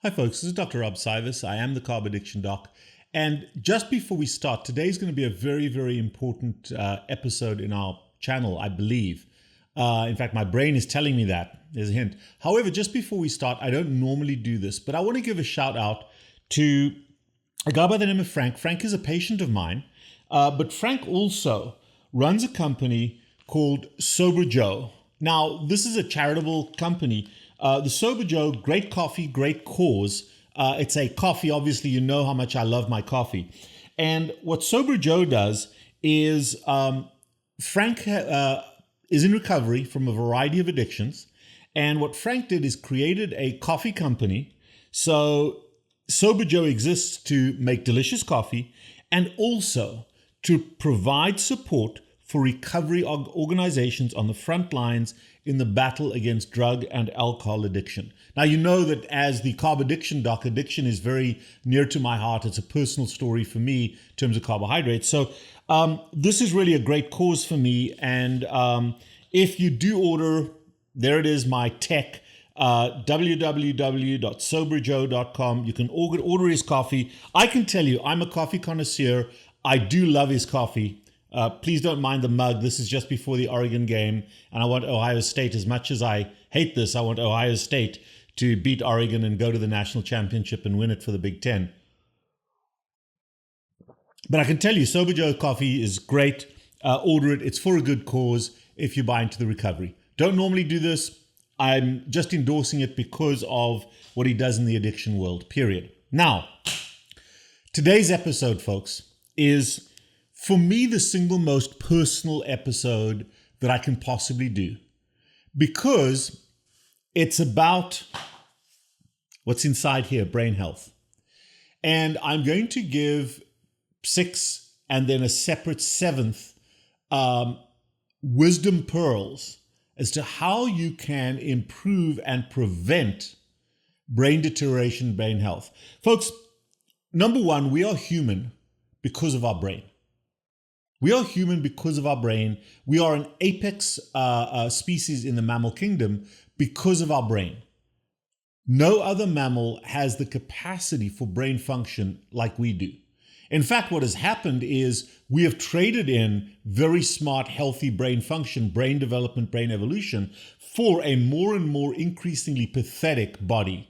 Hi folks, this is Dr. Rob Cywes. I am the Carb Addiction Doc. And just before we start, today's going to be a very, very important episode in our channel, I believe. In fact, my brain is telling me that. There's a hint. However, just before we start, I don't normally do this, but I want to give a shout out to a guy by the name of Frank. Frank is a patient of mine, but Frank also runs a company called Sober Joe. Now, this is a charitable company. The Sober Joe, great coffee, great cause. It's a coffee. Obviously, you know how much I love my coffee. And what Sober Joe does is Frank is in recovery from a variety of addictions. And what Frank did is created a coffee company. So Sober Joe exists to make delicious coffee and also to provide support for recovery organizations on the front lines in the battle against drug and alcohol addiction. Now, you know that as the Carb Addiction Doc, addiction is very near to my heart. It's a personal story for me in terms of carbohydrates. So this is really a great cause for me. And if you do order, there it is, my tech, www.soberjoe.com. You can order his coffee. I can tell you, I'm a coffee connoisseur. I do love his coffee. Please don't mind the mug. This is just before the Oregon game. And I want Ohio State, as much as I hate this, I want Ohio State to beat Oregon and go to the national championship and win it for the Big Ten. But I can tell you, Sober Joe coffee is great. Order it. It's for a good cause if you buy into the recovery. Don't normally do this. I'm just endorsing it because of what he does in the addiction world, period. Now, today's episode, folks, is for me the single most personal episode that I can possibly do, because it's about what's inside here, brain health. And I'm going to give 6 and then a separate 7th wisdom pearls as to how you can improve and prevent brain deterioration, brain health. Folks, number one, we are human because of our brain. We are human because of our brain. We are an apex species in the mammal kingdom because of our brain. No other mammal has the capacity for brain function like we do. In fact, what has happened is we have traded in very smart, healthy brain function, brain development, brain evolution for a more and more increasingly pathetic body.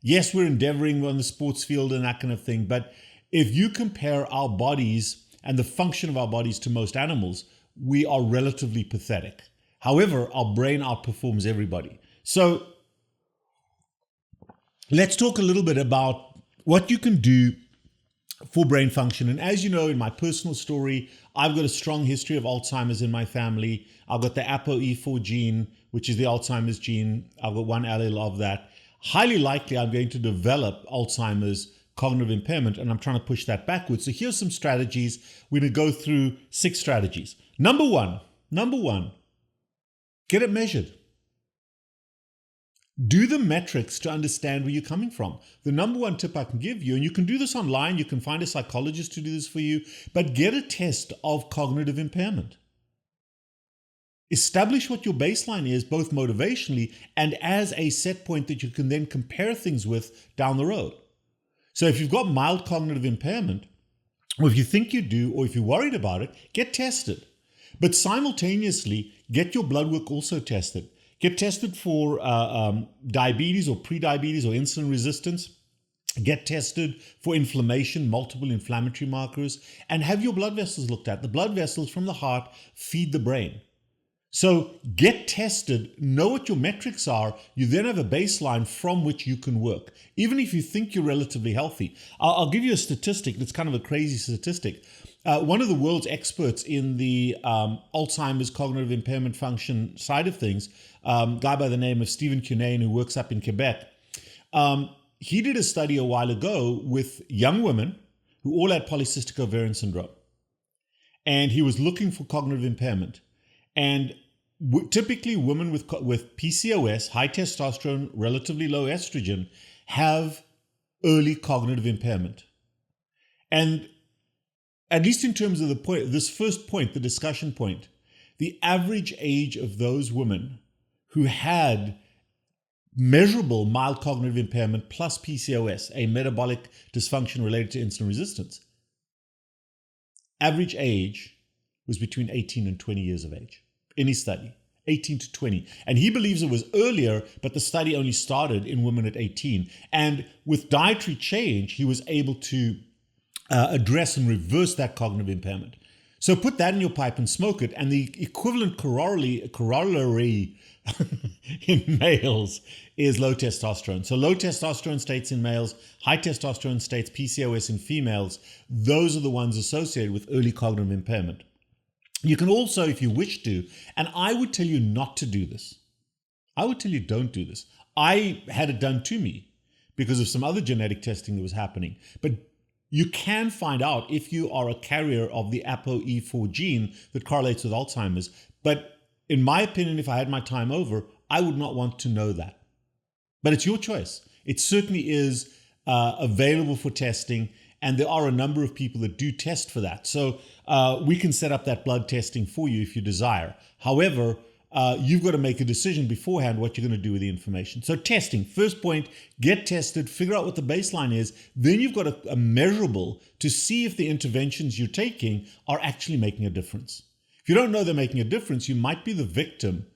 Yes, we're endeavoring on the sports field and that kind of thing, but if you compare our bodies and the function of our bodies to most animals, we are relatively pathetic. However, our brain outperforms everybody. So let's talk a little bit about what you can do for brain function. And as you know, in my personal story, I've got a strong history of Alzheimer's in my family. I've got the ApoE4 gene, which is the Alzheimer's gene. I've got one allele of that. Highly likely I'm going to develop Alzheimer's, cognitive impairment, and I'm trying to push that backwards. So here's some strategies. We're going to go through 6 strategies. Number one, get it measured. Do the metrics to understand where you're coming from. The number one tip I can give you, and you can do this online, you can find a psychologist to do this for you, but get a test of cognitive impairment. Establish what your baseline is, both motivationally and as a set point that you can then compare things with down the road. So if you've got mild cognitive impairment, or if you think you do, or if you're worried about it, get tested. But simultaneously, get your blood work also tested. Get tested for diabetes or prediabetes or insulin resistance. Get tested for inflammation, multiple inflammatory markers, and have your blood vessels looked at. The blood vessels from the heart feed the brain. So get tested, know what your metrics are. You then have a baseline from which you can work, even if you think you're relatively healthy. I'll give you a statistic that's kind of a crazy statistic. One of the world's experts in the Alzheimer's cognitive impairment function side of things, guy by the name of Stephen Cunane, who works up in Quebec, he did a study a while ago with young women who all had polycystic ovarian syndrome. And he was looking for cognitive impairment. And typically women with PCOS, high testosterone, relatively low estrogen, have early cognitive impairment. And at least in terms of the point, this first point, the discussion point, the average age of those women who had measurable mild cognitive impairment plus PCOS, a metabolic dysfunction related to insulin resistance. Average age was between 18 and 20 years of age in his study, 18 to 20. And he believes it was earlier, but the study only started in women at 18. And with dietary change, he was able to address and reverse that cognitive impairment. So put that in your pipe and smoke it. And the equivalent corollary in males is low testosterone. So low testosterone states in males, high testosterone states, PCOS in females. Those are the ones associated with early cognitive impairment. You can also, if you wish to, and I would tell you not to do this. I would tell you don't do this. I had it done to me because of some other genetic testing that was happening. But you can find out if you are a carrier of the ApoE4 gene that correlates with Alzheimer's. But in my opinion, if I had my time over, I would not want to know that. But it's your choice. It certainly is available for testing. And there are a number of people that do test for that. So we can set up that blood testing for you if you desire. However, you've got to make a decision beforehand what you're going to do with the information. So testing, first point, get tested, figure out what the baseline is. Then you've got a measurable to see if the interventions you're taking are actually making a difference. If you don't know they're making a difference, you might be the victim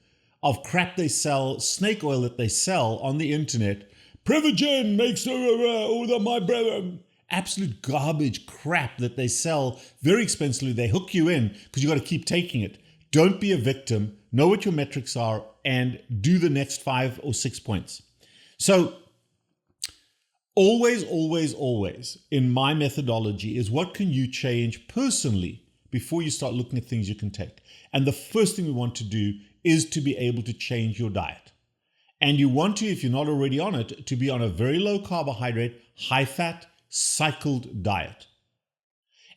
of crap they sell, snake oil that they sell on the internet. Prevagen makes my brother. Absolute garbage crap that they sell very expensively. They hook you in because you got to keep taking it. Don't be a victim. Know what your metrics are and do the next 5 or 6 points. So always in my methodology is what can you change personally before you start looking at things you can take. And the first thing we want to do is to be able to change your diet. And you want to, if you're not already on it, to be on a very low carbohydrate, high fat, cycled diet.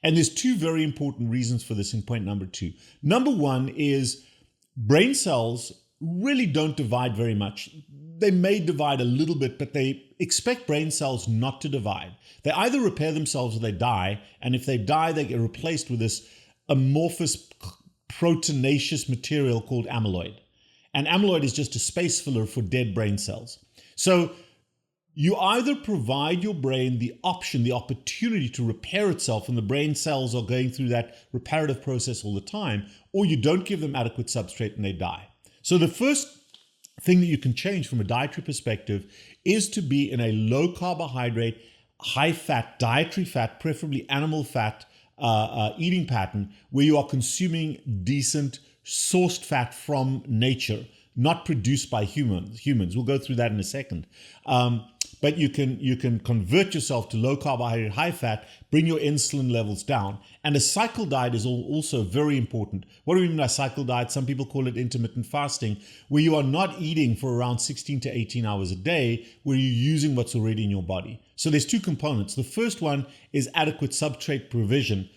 And there's 2 very important reasons for this in point number 2. Number 1 is brain cells really don't divide very much. They may divide a little bit, but they expect brain cells not to divide. They either repair themselves or they die. And if they die, they get replaced with this amorphous proteinaceous material called amyloid. And amyloid is just a space filler for dead brain cells. So you either provide your brain the option, the opportunity to repair itself, and the brain cells are going through that reparative process all the time, or you don't give them adequate substrate and they die. So the first thing that you can change from a dietary perspective is to be in a low carbohydrate, high fat, dietary fat, preferably animal fat eating pattern where you are consuming decent sourced fat from nature, not produced by humans. We'll go through that in a second. But you can convert yourself to low carbohydrate, high fat, bring your insulin levels down. And a cycle diet is also very important. What do we mean by cycle diet? Some people call it intermittent fasting, where you are not eating for around 16 to 18 hours a day, where you're using what's already in your body. So there's 2 components. The first one is adequate substrate provision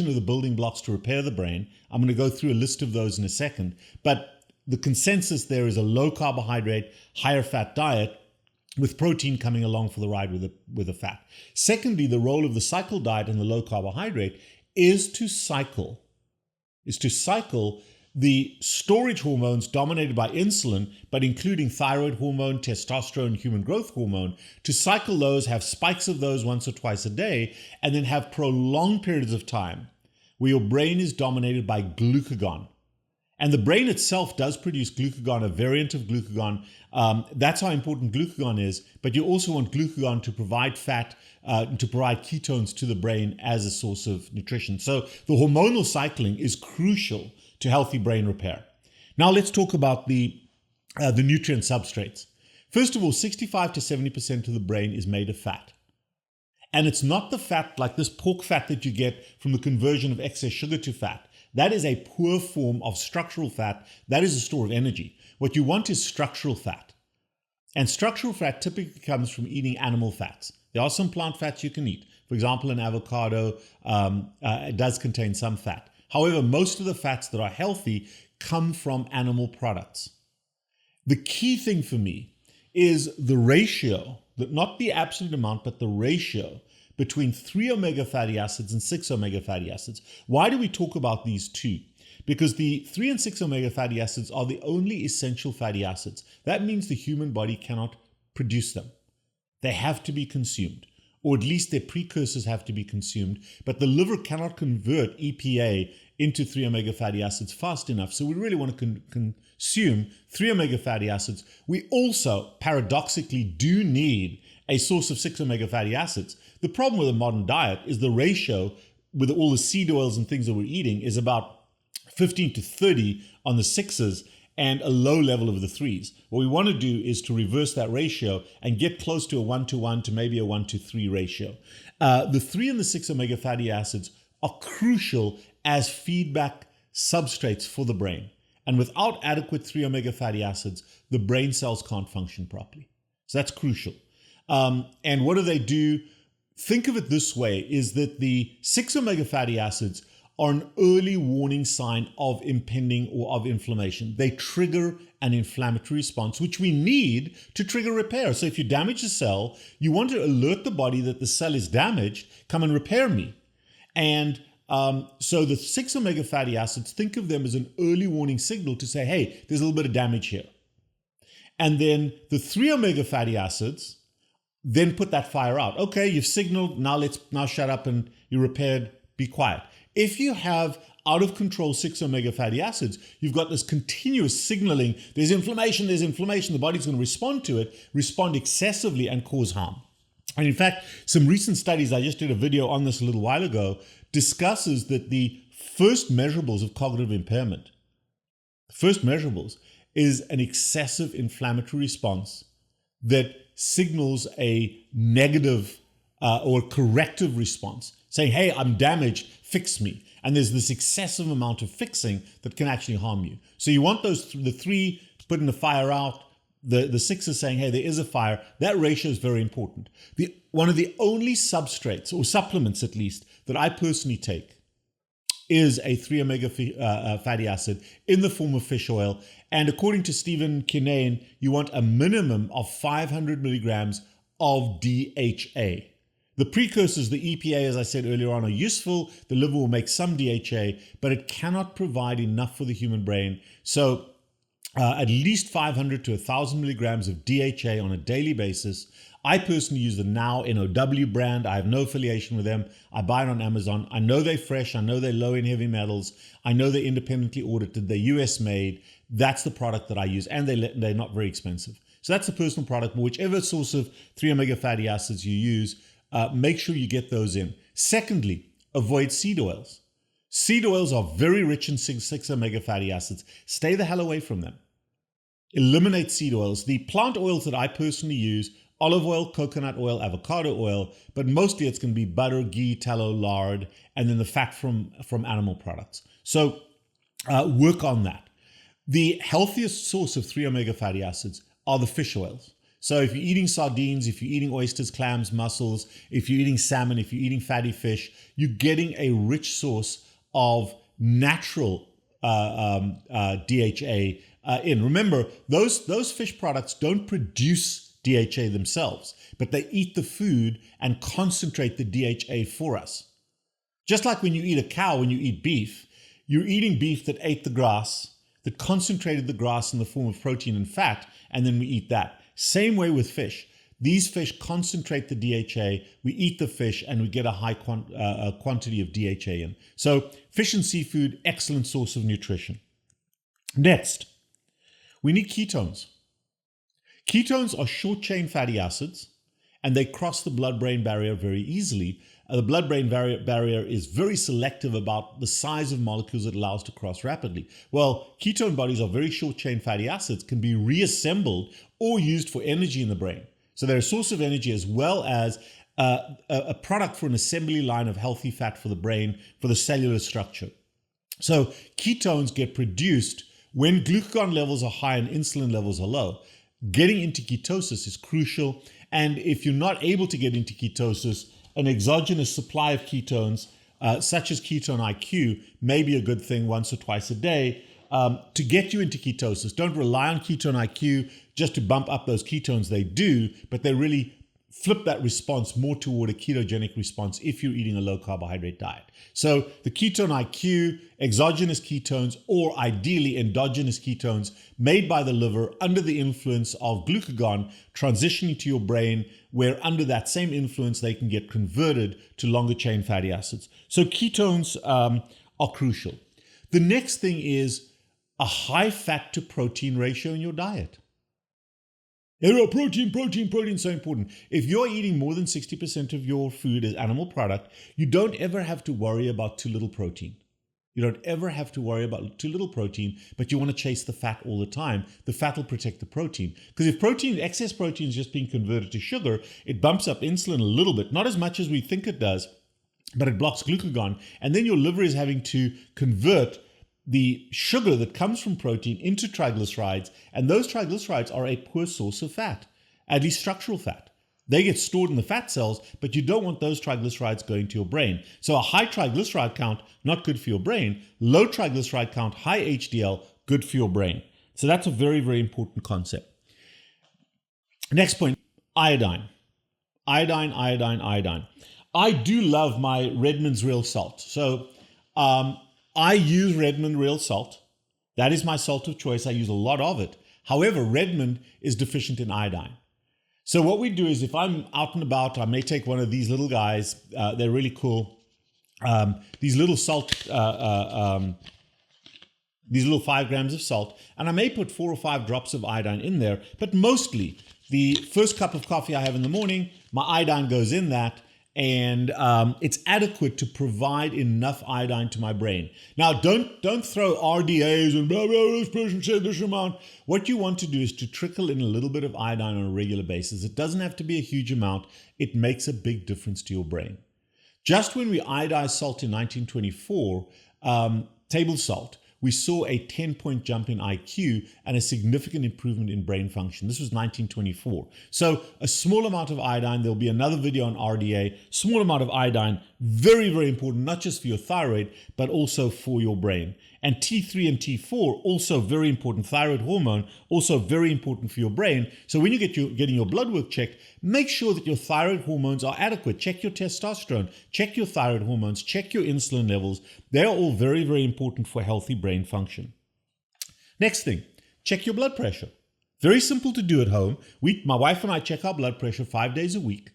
of the building blocks to repair the brain. I'm going to go through a list of those in a second. But the consensus there is a low carbohydrate, higher fat diet, with protein coming along for the ride with the fat. Secondly, the role of the cycle diet and the low carbohydrate is to cycle the storage hormones dominated by insulin, but including thyroid hormone, testosterone, human growth hormone, to cycle those, have spikes of those once or twice a day, and then have prolonged periods of time where your brain is dominated by glucagon. And the brain itself does produce glucagon, a variant of glucagon. That's how important glucagon is. But you also want glucagon to provide fat, to provide ketones to the brain as a source of nutrition. So the hormonal cycling is crucial to healthy brain repair. Now let's talk about the nutrient substrates. First of all, 65 to 70% of the brain is made of fat. And it's not the fat like this pork fat that you get from the conversion of excess sugar to fat. That is a poor form of structural fat. That is a store of energy. What you want is structural fat. And structural fat typically comes from eating animal fats. There are some plant fats you can eat. For example, an avocado it does contain some fat. However, most of the fats that are healthy come from animal products. The key thing for me is the ratio, not the absolute amount, but the ratio between 3 omega fatty acids and 6 omega fatty acids. Why do we talk about these 2? because the 3 and 6 omega fatty acids are the only essential fatty acids. That means the human body cannot produce them. They have to be consumed, or at least their precursors have to be consumed, but the liver cannot convert EPA into 3 omega fatty acids fast enough. So we really want to consume 3 omega fatty acids. We also paradoxically do need a source of 6 omega fatty acids. The problem with a modern diet is the ratio with all the seed oils and things that we're eating is about 15 to 30 on the 6s and a low level of the 3s. What we want to do is to reverse that ratio and get close to a 1-to-1 to maybe a 1-to-3 ratio. The 3 and the 6 omega fatty acids are crucial as feedback substrates for the brain. And without adequate 3 omega fatty acids, the brain cells can't function properly. So that's crucial. And what do? Think of it this way, is that the 6 omega fatty acids are an early warning sign of impending or of inflammation. They trigger an inflammatory response, which we need to trigger repair. So if you damage a cell, you want to alert the body that the cell is damaged, come and repair me. And so the 6 omega fatty acids, think of them as an early warning signal to say, hey, there's a little bit of damage here. And then the 3 omega fatty acids then put that fire out. Okay, you've signaled, now shut up and you're repaired, be quiet. If you have out of control 6 omega fatty acids, you've got this continuous signaling, there's inflammation, the body's going to respond to it, respond excessively and cause harm. And in fact, some recent studies, I just did a video on this a little while ago, discusses that the first measurables of cognitive impairment, is an excessive inflammatory response that signals a negative or corrective response, saying, hey, I'm damaged, fix me. And there's this excessive amount of fixing that can actually harm you. So you want the 3 putting the fire out, the 6 is saying, hey, there is a fire. That ratio is very important. One of the only substrates, or supplements at least, that I personally take is a 3 omega fatty acid in the form of fish oil. And according to Stephen Kinane, you want a minimum of 500 milligrams of DHA. The precursors, the EPA, as I said earlier on, are useful. The liver will make some DHA, but it cannot provide enough for the human brain. So at least 500 to 1,000 milligrams of DHA on a daily basis. I personally use the Now NOW brand. I have no affiliation with them. I buy it on Amazon. I know they're fresh. I know they're low in heavy metals. I know they're independently audited. They're US made. That's the product that I use, and they're not very expensive. So that's a personal product. But whichever source of 3 omega fatty acids you use, make sure you get those in. Secondly, avoid seed oils. Seed oils are very rich in 6 omega fatty acids. Stay the hell away from them. Eliminate seed oils. The plant oils that I personally use, olive oil, coconut oil, avocado oil, but mostly it's going to be butter, ghee, tallow, lard, and then the fat from animal products. So work on that. The healthiest source of 3 omega fatty acids are the fish oils. So if you're eating sardines, if you're eating oysters, clams, mussels, if you're eating salmon, if you're eating fatty fish, you're getting a rich source of natural DHA in. Remember, those fish products don't produce DHA themselves, but they eat the food and concentrate the DHA for us. Just like when you eat a cow, when you eat beef, you're eating beef that ate the grass, that concentrated the grass in the form of protein and fat, and then we eat that. Same way with fish. These fish concentrate the DHA, we eat the fish, and we get a high quantity of DHA in. So fish and seafood, excellent source of nutrition. Next, we need ketones. Ketones are short-chain fatty acids, and they cross the blood-brain barrier very easily. The blood-brain barrier is very selective about the size of molecules it allows to cross rapidly. Well, ketone bodies are very short-chain fatty acids, can be reassembled or used for energy in the brain. So they're a source of energy as well as a product for an assembly line of healthy fat for the brain, for the cellular structure. So ketones get produced when glucagon levels are high and insulin levels are low. Getting into ketosis is crucial. And if you're not able to get into ketosis, an exogenous supply of ketones, such as Ketone IQ, may be a good thing once or twice a day to get you into ketosis. Don't rely on Ketone IQ just to bump up those ketones. They do, but they really flip that response more toward a ketogenic response if you're eating a low carbohydrate diet. So the ketone IQ, exogenous ketones, or ideally endogenous ketones made by the liver under the influence of glucagon transitioning to your brain, where under that same influence they can get converted to longer chain fatty acids. So ketones are crucial. The next thing is a high fat to protein ratio in your diet. Protein is so important. If you're eating more than 60% of your food as animal product, you don't ever have to worry about too little protein. You don't ever have to worry about too little protein, but you want to chase the fat all the time. The fat will protect the protein. Because if excess protein is just being converted to sugar, it bumps up insulin a little bit, not as much as we think it does, but it blocks glucagon. And then your liver is having to convert the sugar that comes from protein into triglycerides, and those triglycerides are a poor source of fat, at least structural fat. They get stored in the fat cells, but you don't want those triglycerides going to your brain. So a high triglyceride count, not good for your brain. Low triglyceride count, high HDL, good for your brain. So that's a very, very important concept. Next point, iodine. Iodine. I do love my Redmond's Real Salt. So I use Redmond Real Salt. That is my salt of choice. I use a lot of it. However, Redmond is deficient in iodine. So what we do is if I'm out and about, I may take one of these little guys. They're really cool. These little salt, these little 5 grams of salt, and I may put 4 or 5 drops of iodine in there. But mostly, the first cup of coffee I have in the morning, my iodine goes in that, and it's adequate to provide enough iodine to my brain. Now, don't throw RDAs and blah, blah, this person said this amount. What you want to do is to trickle in a little bit of iodine on a regular basis. It doesn't have to be a huge amount. It makes a big difference to your brain. Just when we iodized salt in 1924, table salt, we saw a 10-point jump in IQ and a significant improvement in brain function. This was 1924. So a small amount of iodine, there'll be another video on RDA, small amount of iodine, very, very important, not just for your thyroid, but also for your brain. And T3 and T4, also very important, thyroid hormone, also very important for your brain. So when you getting your blood work checked, make sure that your thyroid hormones are adequate. Check your testosterone, check your thyroid hormones, check your insulin levels. They are all very, very important for healthy brain function. Next thing, check your blood pressure. Very simple to do at home. My wife and I check our blood pressure 5 days a week.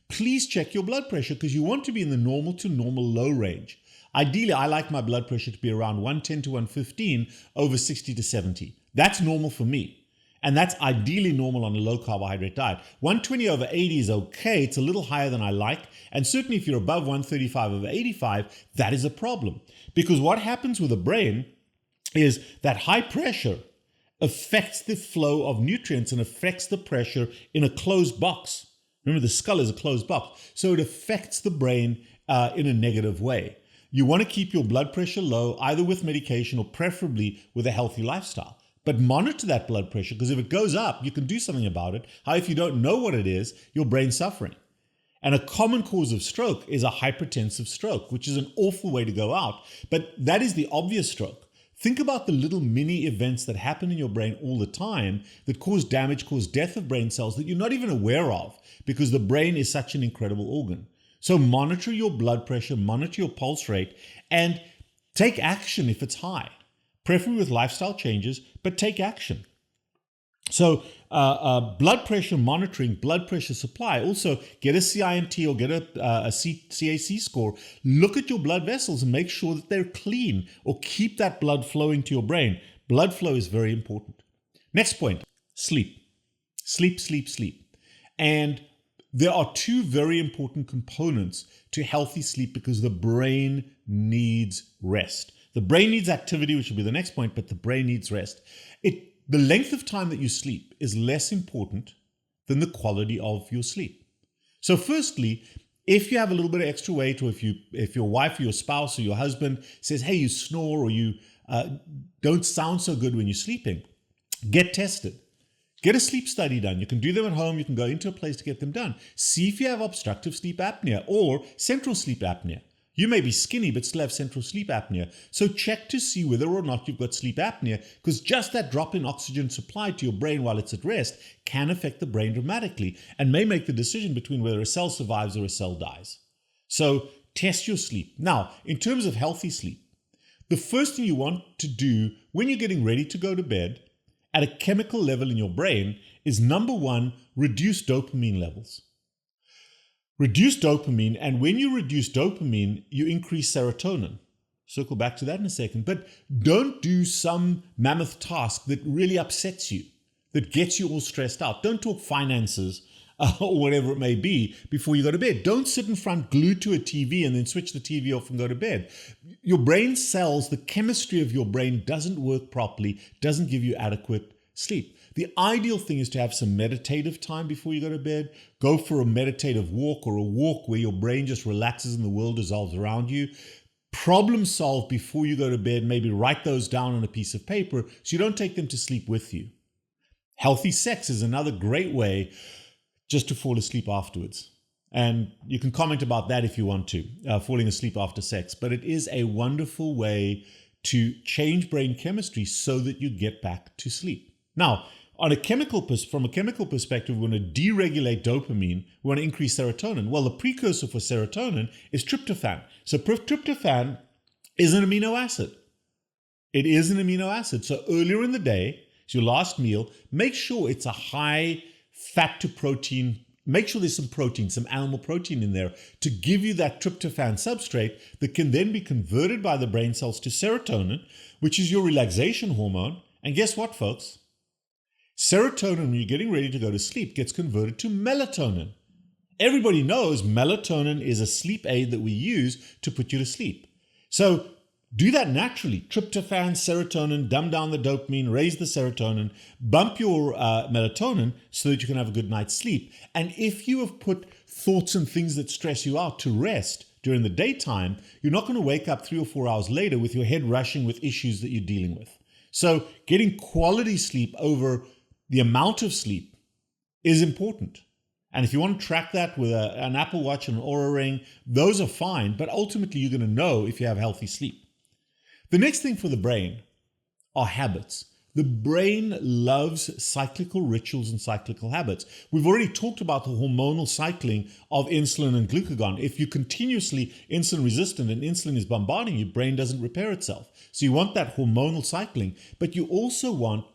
Please check your blood pressure because you want to be in the normal to normal low range. Ideally, I like my blood pressure to be around 110 to 115 over 60 to 70. That's normal for me. And that's ideally normal on a low carbohydrate diet. 120 over 80 is okay. It's a little higher than I like. And certainly if you're above 135 over 85, that is a problem. Because what happens with the brain is that high pressure affects the flow of nutrients and affects the pressure in a closed box. Remember, the skull is a closed box. So it affects the brain in a negative way. You want to keep your blood pressure low, either with medication or preferably with a healthy lifestyle. But monitor that blood pressure, because if it goes up, you can do something about it. How if you don't know what it is, your brain's suffering. And a common cause of stroke is a hypertensive stroke, which is an awful way to go out. But that is the obvious stroke. Think about the little mini events that happen in your brain all the time that cause damage, cause death of brain cells that you're not even aware of, because the brain is such an incredible organ. So monitor your blood pressure, monitor your pulse rate, and take action if it's high. Preferably with lifestyle changes, but take action. So blood pressure monitoring, blood pressure supply. Also get a CIMT or get a CAC score. Look at your blood vessels and make sure that they're clean, or keep that blood flowing to your brain. Blood flow is very important. Next point, sleep. Sleep. And there are 2 very important components to healthy sleep because the brain needs rest. The brain needs activity, which will be the next point, but the brain needs rest. The length of time that you sleep is less important than the quality of your sleep. So firstly, if you have a little bit of extra weight, or if your wife or your spouse or your husband says, hey, you snore or you don't sound so good when you're sleeping, get tested. Get a sleep study done. You can do them at home. You can go into a place to get them done. See if you have obstructive sleep apnea or central sleep apnea. You may be skinny but still have central sleep apnea. So check to see whether or not you've got sleep apnea, because just that drop in oxygen supply to your brain while it's at rest can affect the brain dramatically and may make the decision between whether a cell survives or a cell dies. So test your sleep. Now, in terms of healthy sleep, the first thing you want to do when you're getting ready to go to bed at a chemical level in your brain is, number one, reduce dopamine levels. Reduce dopamine, and when you reduce dopamine, you increase serotonin. Circle back to that in a second, but don't do some mammoth task that really upsets you, that gets you all stressed out. Don't talk finances or whatever it may be before you go to bed. Don't sit in front glued to a TV and then switch the TV off and go to bed. Your brain cells, the chemistry of your brain doesn't work properly, doesn't give you adequate sleep. The ideal thing is to have some meditative time before you go to bed. Go for a meditative walk or a walk where your brain just relaxes and the world dissolves around you. Problem solve before you go to bed. Maybe write those down on a piece of paper so you don't take them to sleep with you. Healthy sex is another great way just to fall asleep afterwards. And you can comment about that if you want to, falling asleep after sex. But it is a wonderful way to change brain chemistry so that you get back to sleep. Now, from a chemical perspective, we want to deregulate dopamine. We want to increase serotonin. Well, the precursor for serotonin is tryptophan. So tryptophan is an amino acid. It is an amino acid. So earlier in the day, it's your last meal, make sure it's a high fat to protein. Make sure there's some protein, some animal protein in there to give you that tryptophan substrate that can then be converted by the brain cells to serotonin, which is your relaxation hormone. And guess what, folks? Serotonin, when you're getting ready to go to sleep, gets converted to melatonin. Everybody knows melatonin is a sleep aid that we use to put you to sleep. So do that naturally. Tryptophan, serotonin, dumb down the dopamine, raise the serotonin, bump your melatonin so that you can have a good night's sleep. And if you have put thoughts and things that stress you out to rest during the daytime, you're not going to wake up 3 or 4 hours later with your head rushing with issues that you're dealing with. So getting quality sleep over the amount of sleep is important. And if you want to track that with an Apple Watch and an Oura Ring, those are fine, but ultimately you're going to know if you have healthy sleep. The next thing for the brain are habits. The brain loves cyclical rituals and cyclical habits. We've already talked about the hormonal cycling of insulin and glucagon. If you're continuously insulin resistant and insulin is bombarding you, your brain doesn't repair itself. So you want that hormonal cycling, but you also want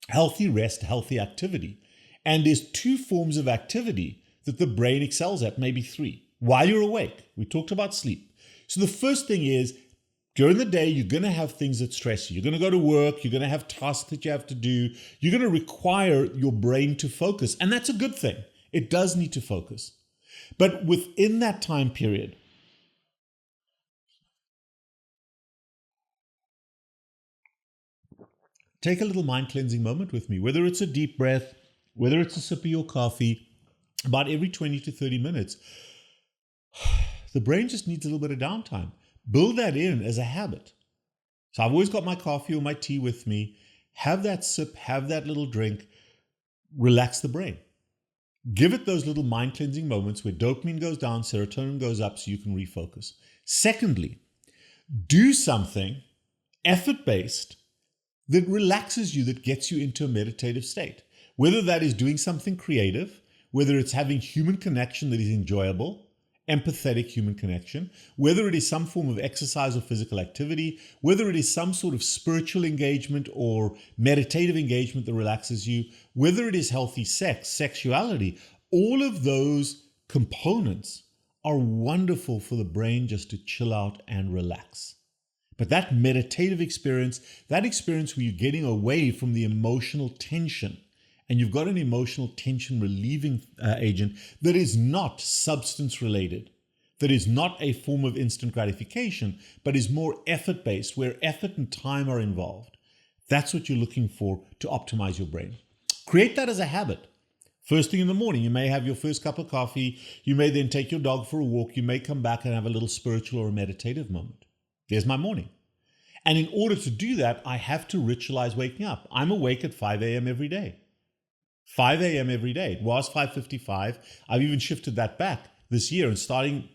healthy rest, healthy activity. And there's 2 forms of activity that the brain excels at, maybe 3. While you're awake, we talked about sleep. So the first thing is, during the day, you're going to have things that stress you. You're going to go to work. You're going to have tasks that you have to do. You're going to require your brain to focus. And that's a good thing. It does need to focus. But within that time period, take a little mind cleansing moment with me, whether it's a deep breath, whether it's a sip of your coffee, about every 20 to 30 minutes. The brain just needs a little bit of downtime. Build that in as a habit. So I've always got my coffee or my tea with me. Have that sip, have that little drink, relax the brain. Give it those little mind cleansing moments where dopamine goes down, serotonin goes up so you can refocus. Secondly, do something effort-based that relaxes you, that gets you into a meditative state. Whether that is doing something creative, whether it's having human connection that is enjoyable, empathetic human connection, whether it is some form of exercise or physical activity, whether it is some sort of spiritual engagement or meditative engagement that relaxes you, whether it is healthy sex, sexuality, all of those components are wonderful for the brain just to chill out and relax. But that meditative experience, that experience where you're getting away from the emotional tension, and you've got an emotional tension relieving agent that is not substance related, that is not a form of instant gratification, but is more effort based, where effort and time are involved. That's what you're looking for to optimize your brain. Create that as a habit. First thing in the morning, you may have your first cup of coffee. You may then take your dog for a walk. You may come back and have a little spiritual or a meditative moment. There's my morning. And in order to do that, I have to ritualize waking up. I'm awake at 5 a.m. every day. 5 a.m. every day. It was 5:55. I've even shifted that back this year, and starting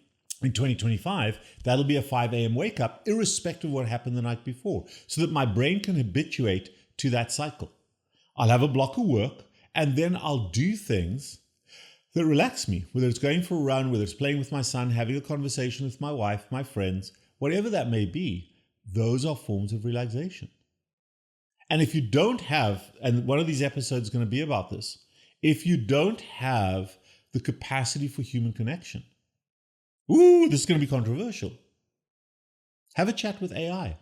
In 2025, that'll be a 5 a.m. wake up, irrespective of what happened the night before, so that my brain can habituate to that cycle. I'll have a block of work, and then I'll do things that relax me, whether it's going for a run, whether it's playing with my son, having a conversation with my wife, my friends, whatever that may be. Those are forms of relaxation. And if you don't have, and one of these episodes is going to be about this, if you don't have the capacity for human connection, this is going to be controversial. Have a chat with AI.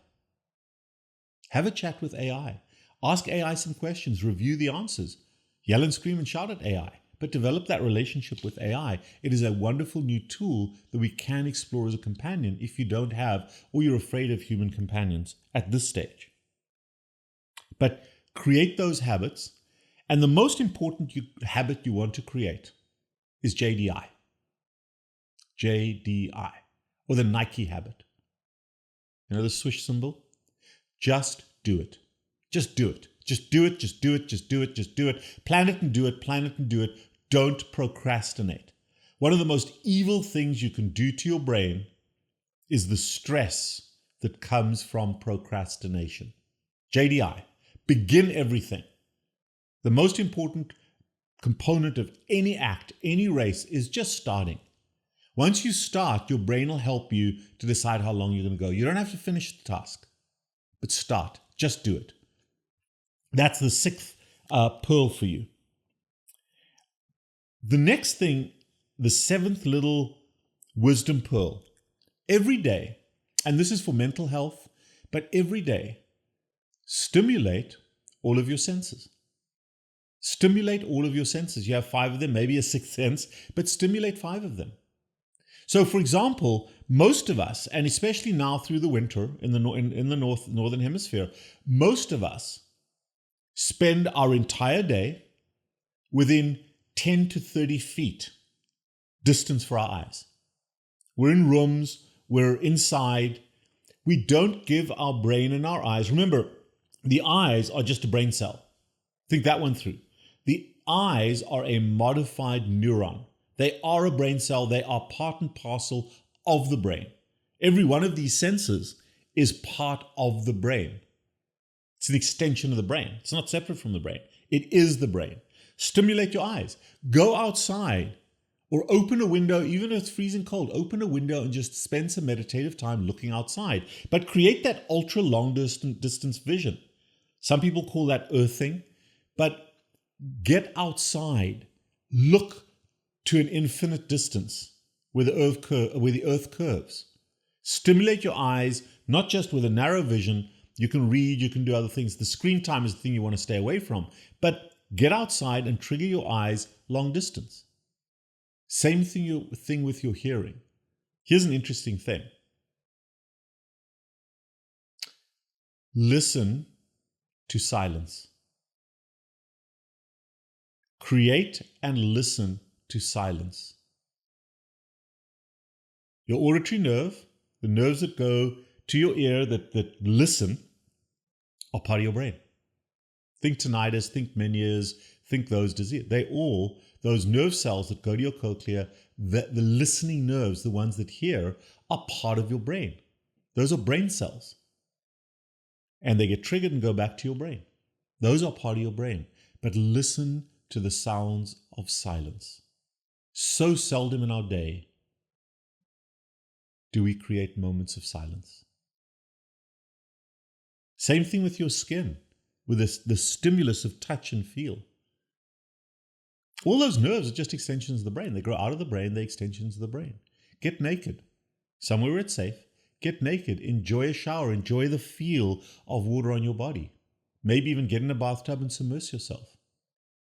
Have a chat with AI. Ask AI some questions, review the answers. Yell and scream and shout at AI, but develop that relationship with AI. It is a wonderful new tool that we can explore as a companion if you don't have, or you're afraid of human companions at this stage. But create those habits. And the most important habit you want to create is JDI. JDI, or the Nike habit. You know the swoosh symbol? Just do it. Just do it. Just do it, just do it, just do it, just do it. Plan it and do it, plan it and do it. Don't procrastinate. One of the most evil things you can do to your brain is the stress that comes from procrastination. JDI, begin everything. The most important component of any act, any race, is just starting. Once you start, your brain will help you to decide how long you're going to go. You don't have to finish the task, but start. Just do it. That's the sixth pearl for you. The next thing, the seventh little wisdom pearl. Every day, and this is for mental health, but every day, stimulate all of your senses. Stimulate all of your senses. You have 5 of them, maybe a 6th sense, but stimulate 5 of them. So, for example, most of us, and especially now through the winter in the northern hemisphere, most of us spend our entire day within 10 to 30 feet distance for our eyes. We're in rooms, we're inside. We don't give our brain and our eyes. Remember, the eyes are just a brain cell. Think that one through. The eyes are a modified neuron. They are a brain cell. They are part and parcel of the brain. Every one of these senses is part of the brain. It's an extension of the brain. It's not separate from the brain. It is the brain. Stimulate your eyes. Go outside or open a window, even if it's freezing cold. Open a window and just spend some meditative time looking outside. But create that ultra long distance vision. Some people call that earthing. But get outside. Look to an infinite distance where the earth curves. Stimulate your eyes, not just with a narrow vision. You can read, you can do other things. The screen time is the thing you want to stay away from. But get outside and trigger your eyes long distance. Same thing with your hearing. Here's an interesting thing. Listen to silence. Create and listen to silence. Your auditory nerve, the nerves that go to your ear that listen, are part of your brain. Think tinnitus, think Meniere's, think those diseases. Those nerve cells that go to your cochlea, the listening nerves, the ones that hear, are part of your brain. Those are brain cells. And they get triggered and go back to your brain. Those are part of your brain. But listen to the sounds of silence. So seldom in our day do we create moments of silence. Same thing with your skin, with the stimulus of touch and feel. All those nerves are just extensions of the brain. They grow out of the brain, they're extensions of the brain. Get naked. Somewhere where it's safe. Get naked. Enjoy a shower. Enjoy the feel of water on your body. Maybe even get in a bathtub and submerge yourself.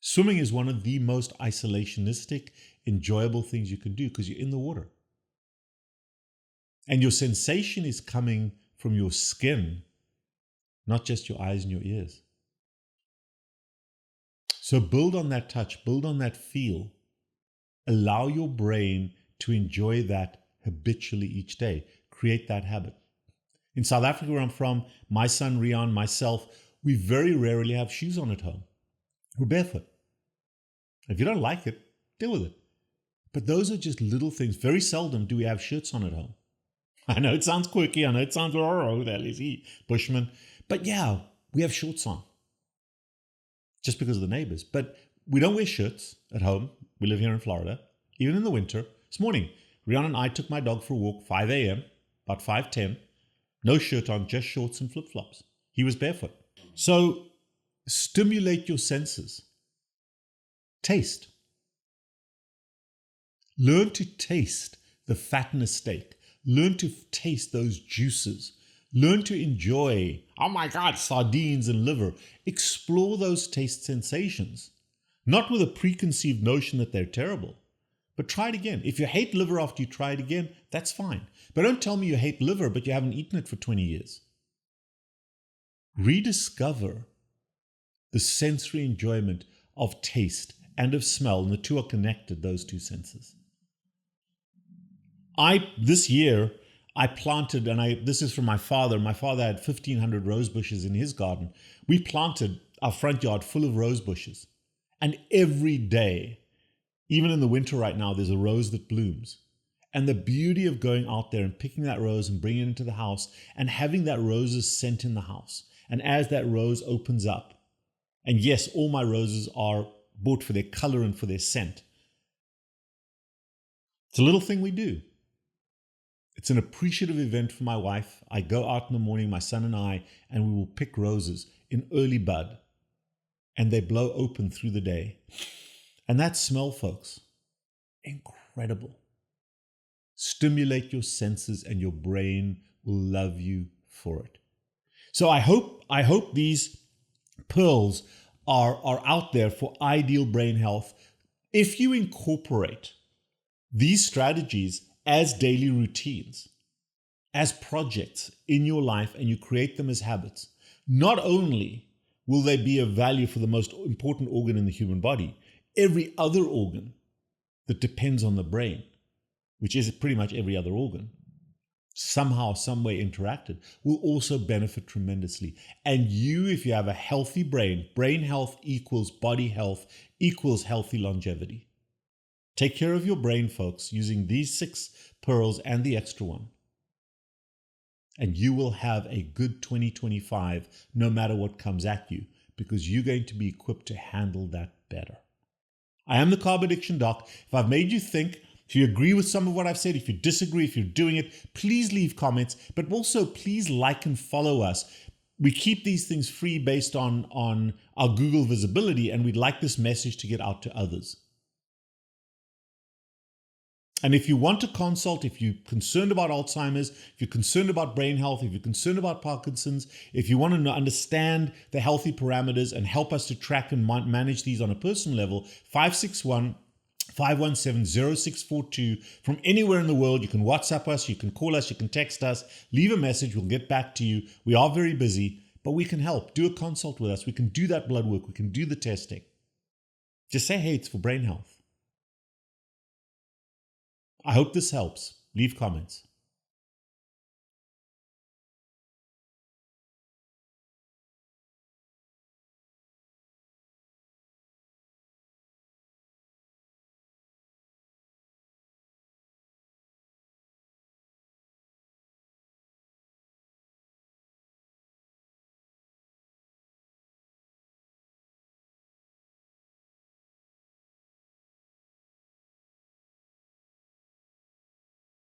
Swimming is one of the most isolationistic, enjoyable things you can do because you're in the water. And your sensation is coming from your skin, not just your eyes and your ears. So build on that touch, build on that feel. Allow your brain to enjoy that habitually each day. Create that habit. In South Africa, where I'm from, my son Rian, myself, we very rarely have shoes on at home. We're barefoot. If you don't like it, deal with it. But those are just little things. Very seldom do we have shirts on at home. I know it sounds quirky. I know it sounds, oh, who the hell is he? Bushman. But yeah, we have shorts on. Just because of the neighbors. But we don't wear shirts at home. We live here in Florida. Even in the winter. This morning, Rihanna and I took my dog for a walk, 5 a.m., about 5:10. No shirt on, just shorts and flip-flops. He was barefoot. So stimulate your senses. Taste. Learn to taste the fat in a steak. Learn to taste those juices. Learn to enjoy, oh my God, sardines and liver. Explore those taste sensations. Not with a preconceived notion that they're terrible, but try it again. If you hate liver after you try it again, that's fine. But don't tell me you hate liver, but you haven't eaten it for 20 years. Rediscover the sensory enjoyment of taste and of smell, and the two are connected, those two senses. This year, I planted, and this is from my father. My father had 1,500 rose bushes in his garden. We planted our front yard full of rose bushes. And every day, even in the winter right now, there's a rose that blooms. And the beauty of going out there and picking that rose and bringing it into the house and having that rose's scent in the house. And as that rose opens up, and yes, all my roses are bought for their color and for their scent. It's a little thing we do. It's an appreciative event for my wife. I go out in the morning, my son and I, and we will pick roses in early bud. And they blow open through the day. And that smell, folks, incredible. Stimulate your senses and your brain will love you for it. So I hope these pearls are out there for ideal brain health. If you incorporate these strategies as daily routines, as projects in your life, and you create them as habits, not only will they be of value for the most important organ in the human body, every other organ that depends on the brain, which is pretty much every other organ, somehow, some way interacted, will also benefit tremendously. And you, if you have a healthy brain health equals body health equals healthy longevity. Take care of your brain, folks, using these 6 pearls and the extra one. And you will have a good 2025 no matter what comes at you, because you're going to be equipped to handle that better. I am the Carb Addiction Doc. If I've made you think, if you agree with some of what I've said, if you disagree, if you're doing it, please leave comments, but also please like and follow us. We keep these things free based on our Google visibility, and we'd like this message to get out to others. And if you want to consult, if you're concerned about Alzheimer's, if you're concerned about brain health, if you're concerned about Parkinson's, if you want to understand the healthy parameters and help us to track and manage these on a personal level, 561-517-0642. From anywhere in the world, you can WhatsApp us, you can call us, you can text us, leave a message, we'll get back to you. We are very busy, but we can help. Do a consult with us. We can do that blood work. We can do the testing. Just say, hey, it's for brain health. I hope this helps. Leave comments.